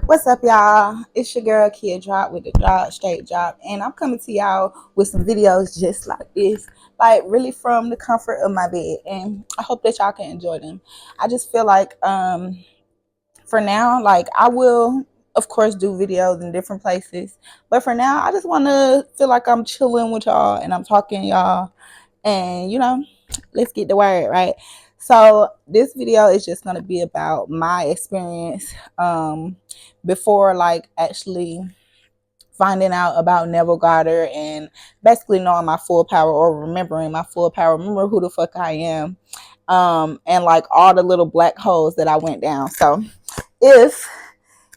What's up, y'all? It's your girl Kiadrop with the Drop Straight Drop, and I'm coming to y'all with some videos just like this, like really from the comfort of my bed. And I hope that y'all can enjoy them. I just feel like, for now, like I will, of course, do videos in different places, but for now, I just want to feel like I'm chilling with y'all and I'm talking to y'all, and let's get the word right. So this video is just going to be about my experience before like actually finding out about Neville Goddard and basically knowing my full power or remembering my full power, remember who the fuck I am, and like all the little black holes that I went down. So if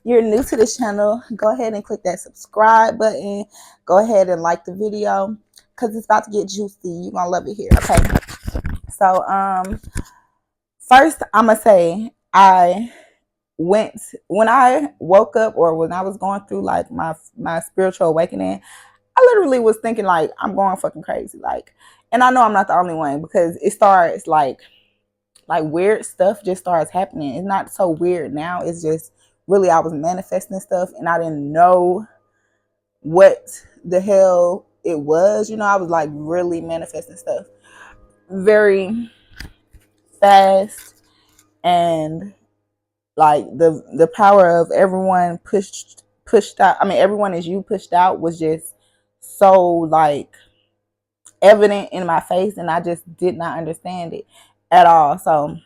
you're new to this channel, go ahead and click that subscribe button. Go ahead and like the video because it's about to get juicy. You're gonna love it here. Okay. So first I'm gonna say when I woke up or when I was going through like my spiritual awakening, I literally was thinking like I'm going fucking crazy. Like, and I know I'm not the only one because it starts like weird stuff just starts happening. It's not so weird now. It's just really I was manifesting stuff and I didn't know what the hell it was. I was like really manifesting stuff very fast, and like the power of everyone pushed out. I mean, everyone as you pushed out was just so like evident in my face, and I just did not understand it at all. So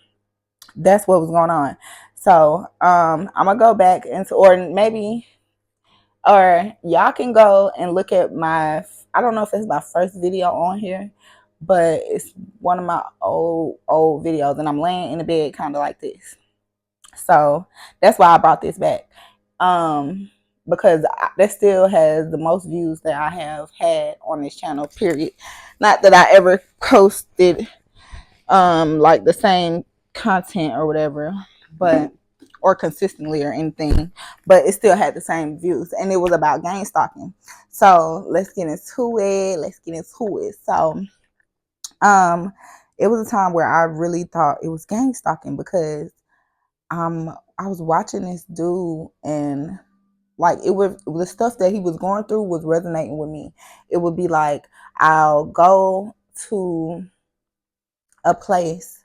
that's what was going on. So I'm gonna go back into, or y'all can go and look at I don't know if it's my first video on here, but it's one of my old videos, and I'm laying in the bed kind of like this. So that's why I brought this back, because that still has the most views that I have had on this channel, period. Not that I ever posted like the same content or whatever, but or consistently or anything, but it still had the same views, and it was about gang stalking. So let's get into it. So it was a time where I really thought it was gang stalking because I was watching this dude, and like the stuff that he was going through was resonating with me. It would be like I'll go to a place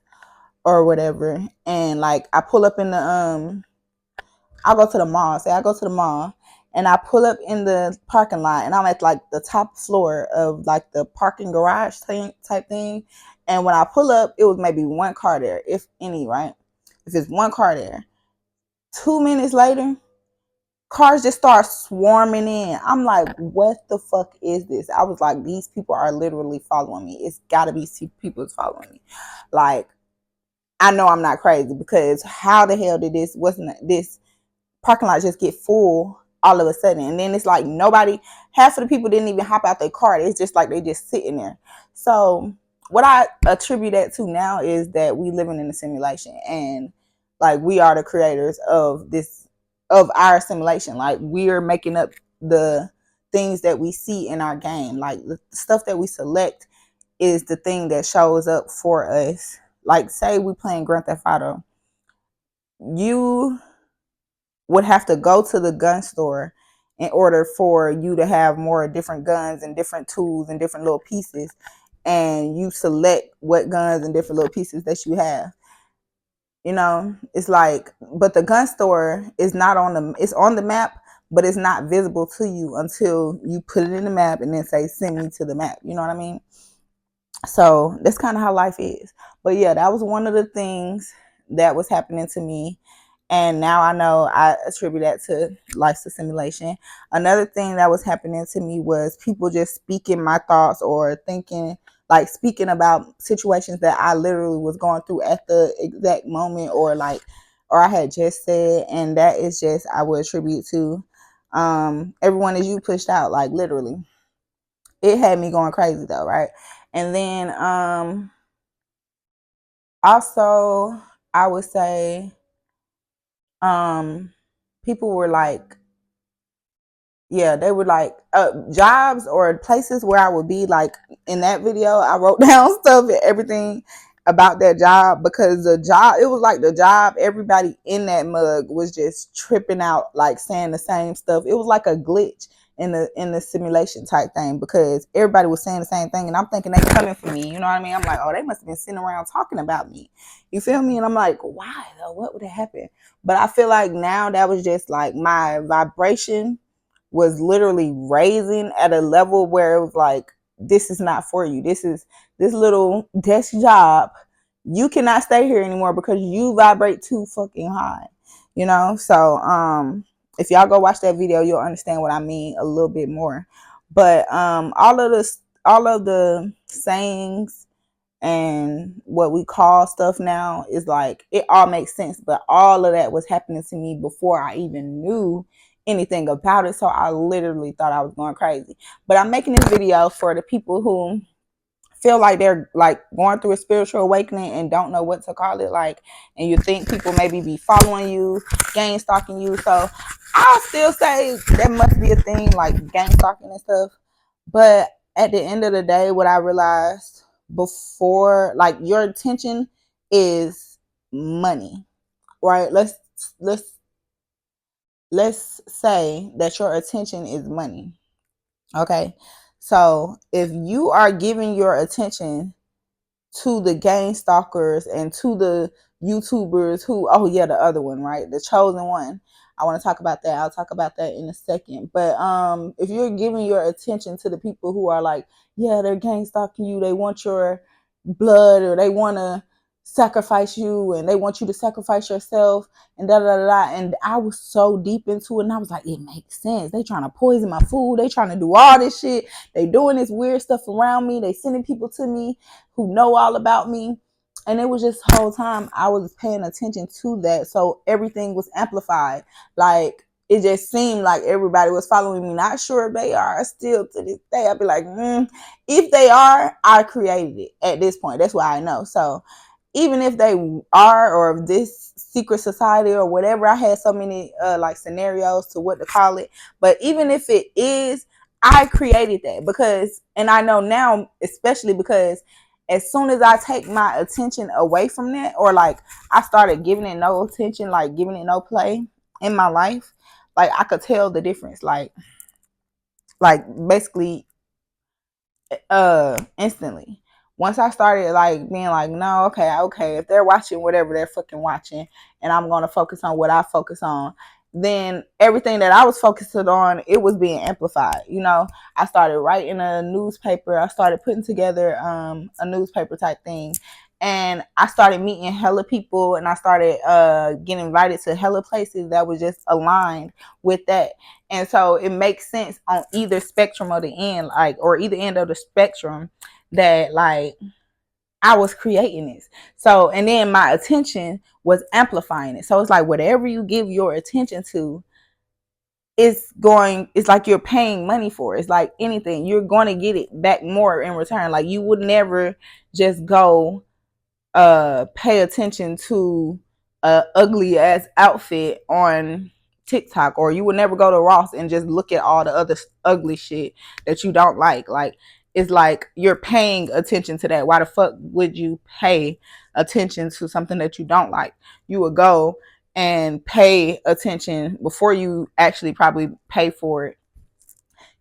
or whatever, and like I pull up in the I'll go to the mall. Say I go to the mall and I pull up in the parking lot, and I'm at like the top floor of like the parking garage type thing. And when I pull up, it was maybe one car there, if any, right? If it's one car there. 2 minutes later, cars just start swarming in. I'm like, what the fuck is this? I was like, these people are literally following me. It's gotta be people following me. Like, I know I'm not crazy, because how the hell did this parking lot just get full all of a sudden? And then it's like half of the people didn't even hop out their car. It's just like they just sitting there. So what I attribute that to now is that we living in a simulation, and like we are the creators of our simulation. Like we're making up the things that we see in our game. Like the stuff that we select is the thing that shows up for us. Like say we playing Grand Theft Auto, you would have to go to the gun store in order for you to have more different guns and different tools and different little pieces, and you select what guns and different little pieces that you have. It's like, but the gun store is not it's on the map, but it's not visible to you until you put it in the map and then say send me to the map. You know what I mean? So that's kind of how life is. But yeah, that was one of the things that was happening to me, and now I know I attribute that to life's a simulation. Another thing that was happening to me was people just speaking my thoughts or speaking about situations that I literally was going through at the exact moment, or I had just said. And that is just, I would attribute to everyone as you pushed out, like literally. It had me going crazy though, right? And then also I would say people were like, yeah, they were like jobs or places where I would be. Like in that video, I wrote down stuff and everything. about that job, because the job, it was like the job, everybody in that mug was just tripping out, like saying the same stuff. It was like a glitch in the simulation type thing, because everybody was saying the same thing, and I'm thinking they coming for me. You know what I mean? I'm like, oh, they must have been sitting around talking about me. You feel me? And I'm like, why though? What would have happened? But I feel like now that was just like my vibration was literally raising at a level where it was like, this is not for you. This is this little desk job. You cannot stay here anymore because you vibrate too fucking high. You know? So if y'all go watch that video, you'll understand what I mean a little bit more. But all of the sayings and what we call stuff now is like, it all makes sense, but all of that was happening to me before I even knew anything about it. So I literally thought I was going crazy. But I'm making this video for the people who feel like they're like going through a spiritual awakening and don't know what to call it, like, and you think people maybe be following you, gang stalking you. So I'll still say that must be a thing, like gang stalking and stuff. But at the end of the day, what I realized before, like, your attention is money, right? Let's say that your attention is money. Okay. So if you are giving your attention to the gang stalkers and to the YouTubers who, oh yeah, the other one, right? The chosen one. I want to talk about that. I'll talk about that in a second. But if you're giving your attention to the people who are like, yeah, they're gang stalking you, they want your blood, or they want to sacrifice you, and they want you to sacrifice yourself, and da da da da. And I was so deep into it, and I was like, it makes sense. They trying to poison my food. They trying to do all this shit. They doing this weird stuff around me. They sending people to me who know all about me. And it was just the whole time I was paying attention to that. So everything was amplified. Like, it just seemed like everybody was following me. Not sure if they are still to this day. I'd be like, if they are, I created it at this point. That's why I know. So even if they are, or if this secret society or whatever, I had so many like scenarios to what to call it. But even if it is, I created that, because, and I know now, especially because as soon as I take my attention away from that, or like I started giving it no attention, like giving it no play in my life, like I could tell the difference, like basically instantly. Once I started like being like, no, okay, if they're watching whatever they're fucking watching, and I'm gonna focus on what I focus on, then everything that I was focused on, it was being amplified. You know, I started writing a newspaper. I started putting together a newspaper type thing, and I started meeting hella people, and I started getting invited to hella places that was just aligned with that. And so it makes sense on either spectrum of the end, like, or either end of the spectrum, that like I was creating this. So, and then my attention was amplifying it. So it's like whatever you give your attention to, it's like you're paying money for it. It's like anything, you're going to get it back more in return. Like, you would never just go pay attention to a ugly ass outfit on TikTok, or you would never go to Ross and just look at all the other ugly shit that you don't like. Like, it's like you're paying attention to that. Why the fuck would you pay attention to something that you don't like? You would go and pay attention before you actually probably pay for it.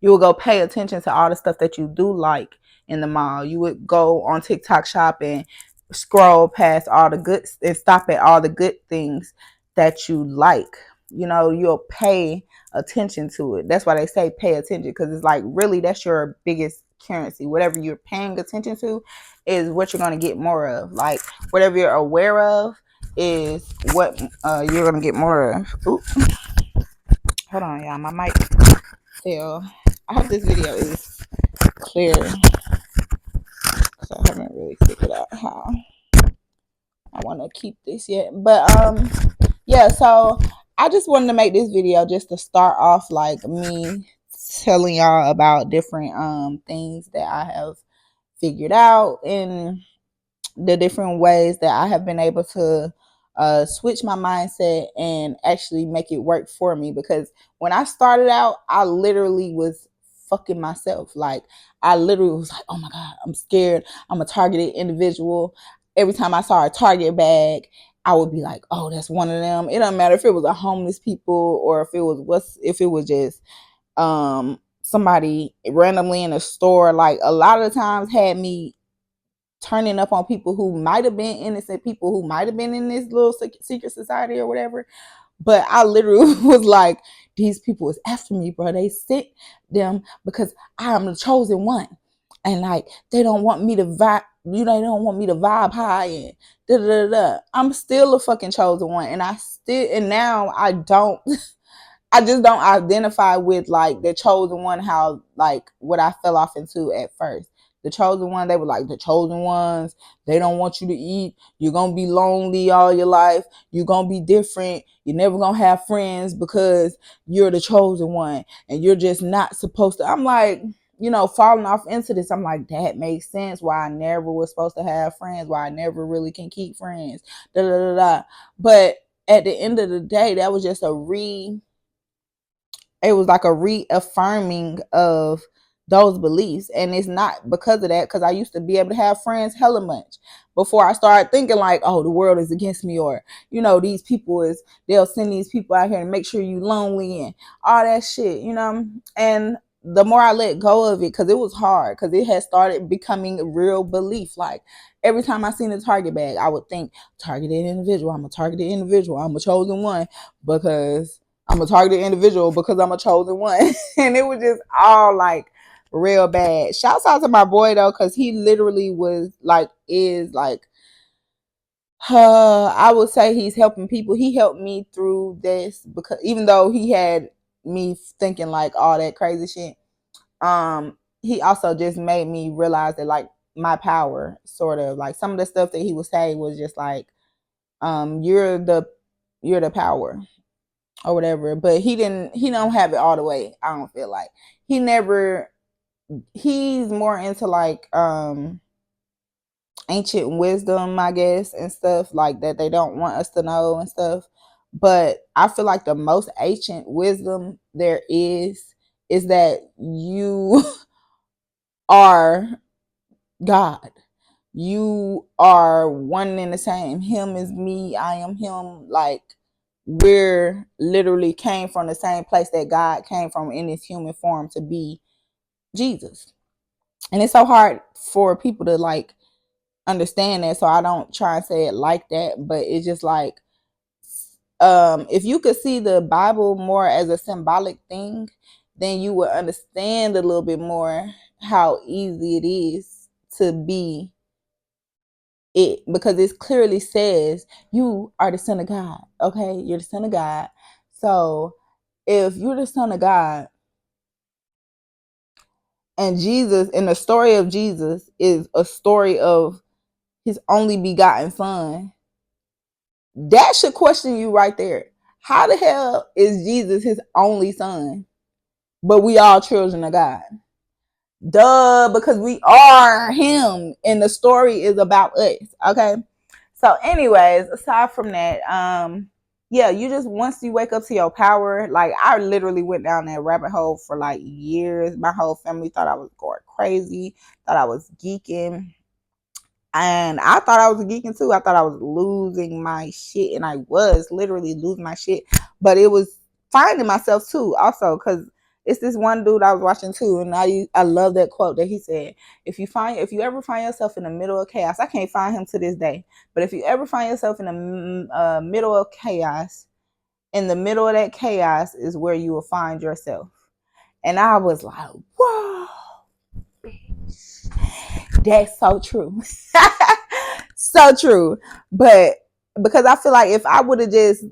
You will go pay attention to all the stuff that you do like in the mall. You would go on TikTok shop and scroll past all the good and stop at all the good things that you like. You know, you'll pay attention to it. That's why they say pay attention, because it's like, really, that's your biggest currency. Whatever you're paying attention to is what you're going to get more of. Like, whatever you're aware of is what you're going to get more of. Ooh. Hold on, y'all. My mic fell. I hope this video is clear, because I haven't really figured out how I want to keep this yet. But yeah, so I just wanted to make this video just to start off, like, me telling y'all about different things that I have figured out, and the different ways that I have been able to switch my mindset and actually make it work for me. Because when I started out, I literally was fucking myself. Like, I literally was like, oh my God, I'm scared. I'm a targeted individual. every time I saw a Target bag, I would be like, oh, that's one of them. It doesn't matter if it was a homeless people or if it was just somebody randomly in a store. Like a lot of the times had me turning up on people who might have been innocent, people who might have been in this little secret society or whatever. But I literally was like, these people is after me, bro. They sent them because I am the chosen one. And like they don't want me to vibe, they don't want me to vibe high and da da da. I'm still a fucking chosen one. And now I just don't identify with like the chosen one, how like what I fell off into at first. The chosen one, they were like the chosen ones. They don't want you to eat. You're going to be lonely all your life. You're going to be different. You're never going to have friends because you're the chosen one and you're just not supposed to. I'm like, falling off into this. I'm like, that makes sense why I never was supposed to have friends, why I never really can keep friends. Da, da, da, da. But at the end of the day, that was just it was like a reaffirming of those beliefs. And it's not because of that, because I used to be able to have friends hella much before I started thinking like, oh, the world is against me, or these people they'll send these people out here and make sure you lonely and all that shit, and the more I let go of it, because it was hard, because it had started becoming a real belief. Like every time I seen a Target bag, I would think, targeted individual, I'm a targeted individual, I'm a chosen one, because I'm a targeted individual, because I'm a chosen one. And it was just all like real bad. Shouts out to my boy though, because he literally is like, I would say he's helping people. He helped me through this, because even though he had me thinking like all that crazy shit, he also just made me realize that like my power, sort of like some of the stuff that he was saying was just like, you're the power or whatever. But he don't have it all the way. I don't feel like he's more into like ancient wisdom, I guess, and stuff like that they don't want us to know and stuff. But I feel like the most ancient wisdom there is that you are God. You are one and the same. Him is me, I am him. Like we're literally came from the same place that God came from in his human form to be Jesus. And it's so hard for people to like understand that, so I don't try and say it like that, but it's just like if you could see the Bible more as a symbolic thing, then you would understand a little bit more how easy it is to be it, because it clearly says you are the son of God. Okay, you're the son of God. So if you're the son of God, and Jesus, and the story of Jesus is a story of his only begotten son, that should question you right there. How the hell is Jesus his only son, but we all children of God? Duh, because we are him and the story is about us. Okay. So anyways, aside from that, yeah, you just, once you wake up to your power, like I literally went down that rabbit hole for like years. My whole family thought I was going crazy, thought I was geeking. And I thought I was geeking too. I thought I was losing my shit, and I was literally losing my shit. But it was finding myself too, also, because it's this one dude I was watching too, and I love that quote that he said: if you ever find yourself in the middle of chaos, I can't find him to this day, but if you ever find yourself in the middle of chaos, in the middle of that chaos is where you will find yourself. And I was like, whoa, that's so true. So true. But because I feel like if I would have just,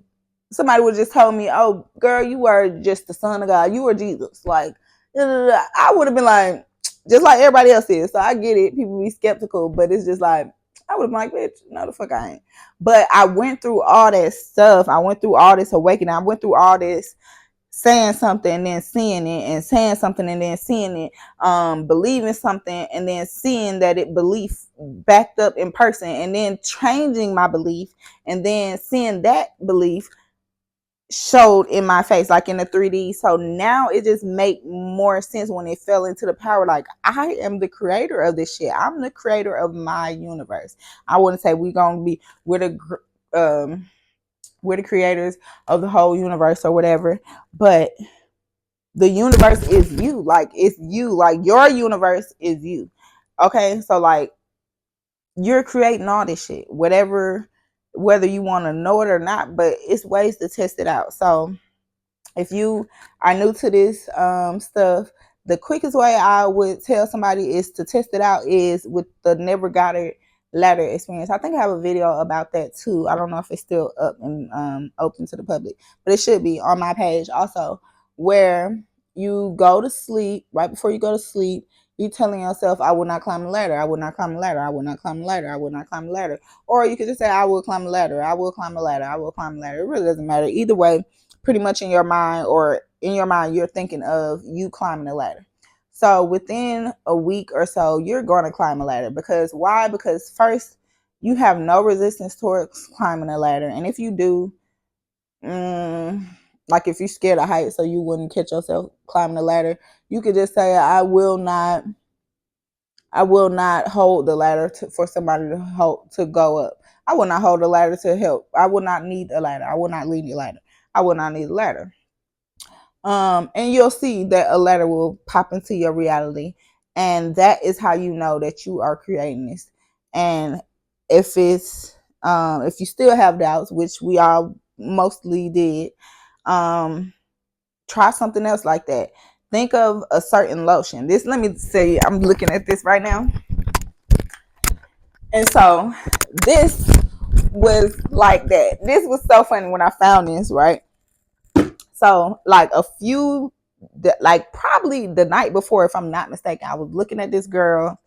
somebody would just told me, oh girl, you were just the son of God, you were Jesus, like I would have been like, just like everybody else is. So I get it, people be skeptical, but it's just like, I would have been like, bitch, no the fuck I ain't. But I went through all that stuff, I went through all this awakening, I went through all this saying something and then seeing it, and saying something and then seeing it, believing something and then seeing that it belief backed up in person, and then changing my belief, and then seeing that belief showed in my face, like in the 3D. So now it just make more sense when it fell into the power. Like, I am the creator of this shit. I'm the creator of my universe. I wouldn't say um we're the creators of the whole universe or whatever, but the universe is you. Like, it's you. Like, your universe is you. Okay, so like, you're creating all this shit, whatever, whether you want to know it or not, but it's ways to test it out. So if you are new to this stuff, the quickest way I would tell somebody is to test it out is with the Never Got It ladder experience. I think I have a video about that too. I don't know if it's still up and open to the public, but it should be on my page also, where you go to sleep. Right before you go to sleep, you telling yourself, I will not climb the ladder, I will not climb the ladder, I will not climb the ladder, I will not climb the ladder. Or you could just say, I will climb the ladder, I will climb the ladder, I will climb the ladder. It really doesn't matter. Either way, pretty much in your mind, you're thinking of you climbing the ladder. So within a week or so, you're going to climb a ladder. Because why? Because first, you have no resistance towards climbing a ladder. And if you do, like if you're scared of heights, so you wouldn't catch yourself climbing the ladder, you could just say, I will not hold the ladder for somebody to go up. I will not hold the ladder to help. I will not need a ladder. I will not lead a ladder. I will not need a ladder. And you'll see that a ladder will pop into your reality, and that is how you know that you are creating this. And if you still have doubts, which we all mostly did, try something else like that. Think of a certain lotion. Let me say, I'm looking at this right now. And so this was like that. This was so funny when I found this, right? So like probably the night before, if I'm not mistaken, I was looking at this girl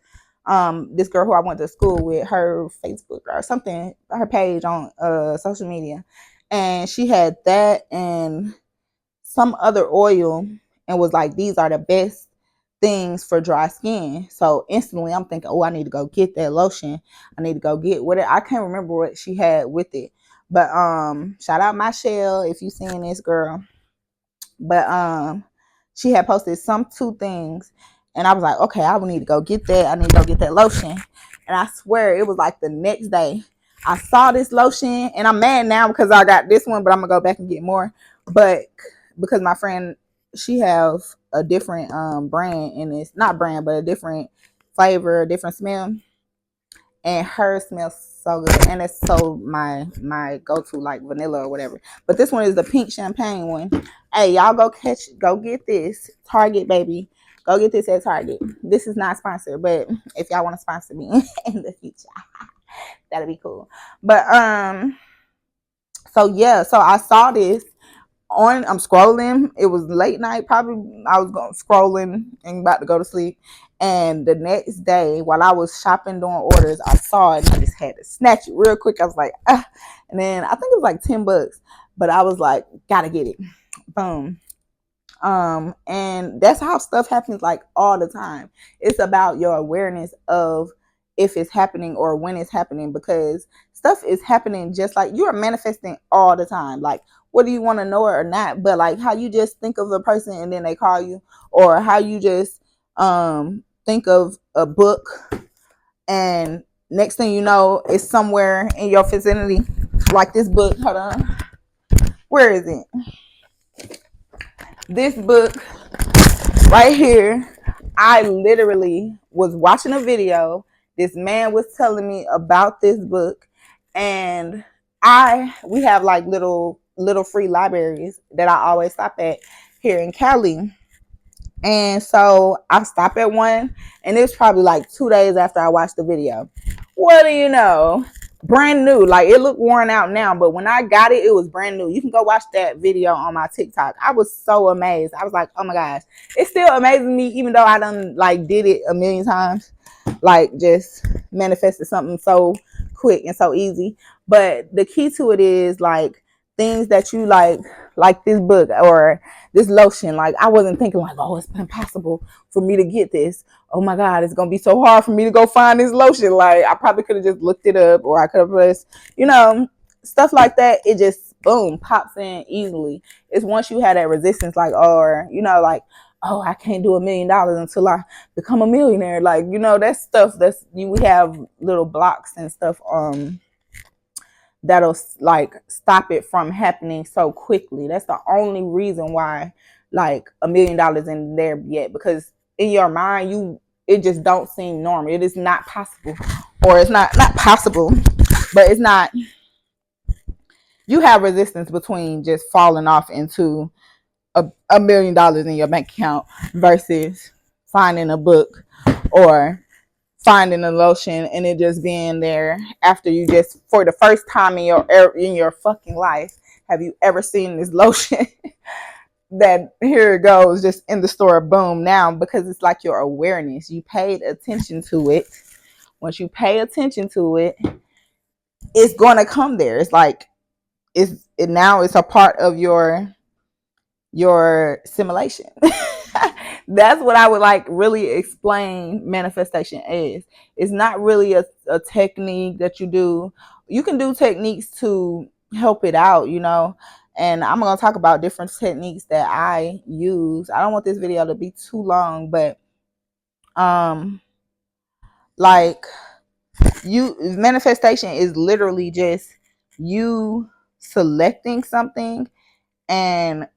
who I went to school with, her Facebook or something, her page on social media. And she had that and some other oil and was like, these are the best things for dry skin. So instantly I'm thinking, oh, I need to go get that lotion. I need to go get what I can't remember what she had with it. But shout out Michelle if you seeing this, girl. But she had posted some two things, and I was like, okay, I will need to go get that. I need to go get that lotion. And I swear it was like the next day I saw this lotion, and I'm mad now because I got this one, but I'm gonna go back and get more. But because my friend, she have a different brand, and it's not brand, but a different flavor, a different smell, and hers smells so good, and it's so my go-to, like vanilla or whatever. But this one is the pink champagne one. Hey, y'all go get this. Target, baby. Go get this at Target. This is not sponsored, but if y'all want to sponsor me in the future, that'll be cool. But so yeah, so I saw this I'm scrolling. It was late night, probably. I was going scrolling and about to go to sleep. And the next day, while I was shopping doing orders, I saw it and I just had to snatch it real quick. I was like, ah. And then I think it was like $10, but I was like, gotta get it. Boom. And that's how stuff happens, like all the time. It's about your awareness of if it's happening or when it's happening, because stuff is happening just like you are manifesting all the time. Like, whether you want to know it or not, but like how you just think of a person and then they call you, or how you just think of a book and next thing you know it's somewhere in your vicinity. Like this book, hold on, where is it? This book right here, I literally was watching a video. This man was telling me about this book, and we have like little free libraries that I always stop at here in Cali. And so I stopped at one, and it was probably like 2 days after I watched the video. What do you know? Brand new. Like, it looked worn out now, but when I got it, it was brand new. You can go watch that video on my TikTok. I was so amazed. I was like, oh my gosh. It still amazes me, even though I done like did it a million times. Like, just manifested something so quick and so easy. But the key to it is like things that you like this book or this lotion. Like, I wasn't thinking like, oh, it's impossible for me to get this. Oh my God, it's gonna be so hard for me to go find this lotion. Like, I probably could have just looked it up, or I could have just, stuff like that. It just boom, pops in easily. It's once you have that resistance, like, or, you know, like, oh, I can't do $1 million until I become a millionaire. Like, you know, that stuff that's we have little blocks and stuff that'll like stop it from happening so quickly. That's the only reason why like $1 million in there yet, because in your mind it just don't seem normal. It is not possible, or it's not possible, but it's not. You have resistance between just falling off into $1 million in your bank account versus finding a book or finding a lotion and it just being there after you just, for the first time in your fucking life, have you ever seen this lotion that here it goes just in the store, boom, now, because it's like your awareness, you paid attention to it. Once you pay attention to it, it's going to come there. It's like now it's a part of your simulation. That's what I would like really explain manifestation is. It's not really a technique that you do. You can do techniques to help it out, you know, and I'm going to talk about different techniques that I use. I don't want this video to be too long, but like manifestation is literally just you selecting something, and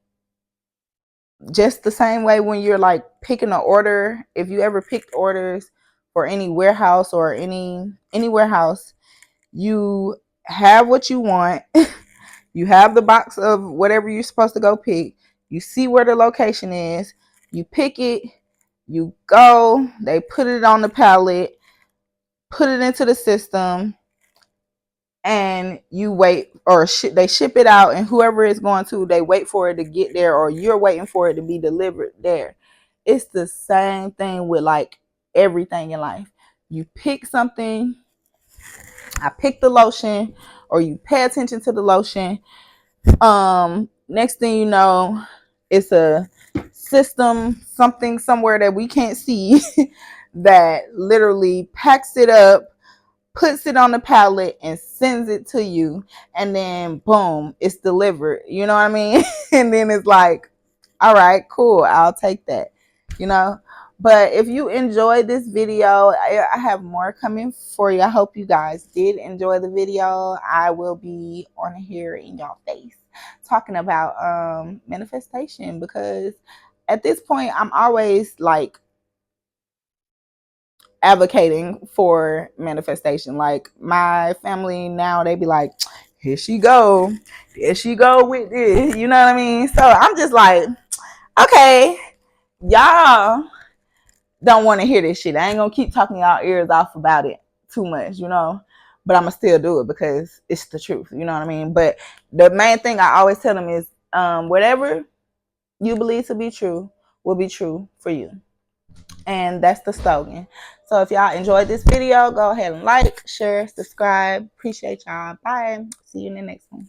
just the same way when you're like picking an order, if you ever picked orders for any warehouse or any warehouse, you have what you want. You have the box of whatever you're supposed to go pick. You see where the location is. You pick it. You go. They put it on the pallet, put it into the system, and you wait, or they ship it out, and whoever is going to, they wait for it to get there, or you're waiting for it to be delivered there. It's the same thing with like everything in life. You pick something, I pick the lotion, or you pay attention to the lotion. Next thing you know, it's a system, something somewhere that we can't see that literally packs it up, puts it on the pallet, and sends it to you, and then boom, it's delivered. You know what I mean? And then it's like, all right, cool, I'll take that, you know. But if you enjoyed this video, I have more coming for you. I hope you guys did enjoy the video. I will be on here in y'all face talking about manifestation, because at this point I'm always like advocating for manifestation. Like my family now, they be like, here she go, there she go with this, you know what I mean? So I'm just like, okay, y'all don't want to hear this shit. I ain't gonna keep talking y'all ears off about it too much, you know, but I'm gonna still do it because it's the truth, you know what I mean? But the main thing I always tell them is whatever you believe to be true will be true for you. And that's the slogan. So if y'all enjoyed this video, go ahead and like, share, subscribe. Appreciate y'all. Bye. See you in the next one.